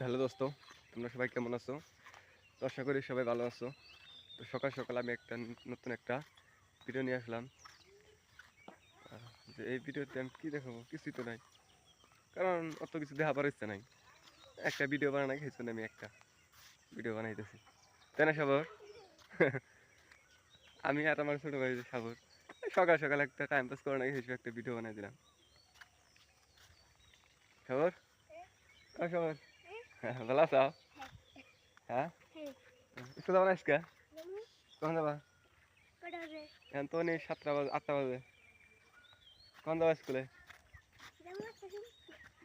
Hello দোস্ত, তোমরা সবাই কেমন আছো? তো আশা করি সবাই ভালো আছো। তো সকাল সকাল আমি একটা নতুন একটা ভিডিও নিয়ে আসলাম। যে এই ভিডিওতে আমি কী দেখাবো, কিছুই তো নাই, কারণ অত কিছু দেখাবার ইচ্ছা নাই। একটা ভিডিও বানাই সেই জন্য আমি একটা ভিডিও বানাইতেছি, তাই না সাবর? আমি আর আমার ছোটো ভাই সাবর সকাল সকাল একটা টাইম পাস করে নাকি হিসেবে একটা ভিডিও বানাই দিলাম। সাবর, সাবর, ভালো আছো? হ্যাঁ, স্কুল যাবো না আজকে? কখন যাবা? এখন তো নেই, 7টা বাজে, 8টা বাজে। কখন যাবা স্কুলে?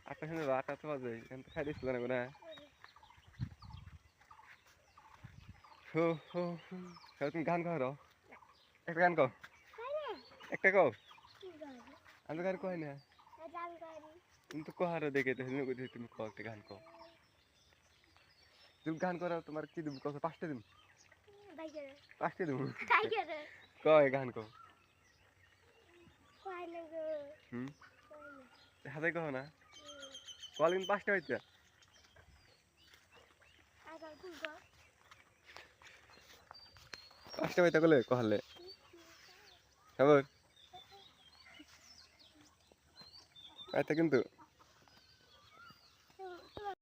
8টার সময় যাবা? 8টা তো বাজে, এখন তো খাইতে স্কুলে নেবো না। হো হো হো। তুমি গান কও, একটা গান কও, একটা কও। আমি তো গান কই না, তুমি তো কহারো দেখে তো তুমি কও, একটা গান কও। তুমি গান করো, তোমার কি দিব কও? 5টা দিন, 5টা দিব। কও এই গান কও। হাতে কও না, কল কিন্তু 5টা হইতে। 5টা হইতে গেলে কহালে খবর আচ্ছা কিন্তু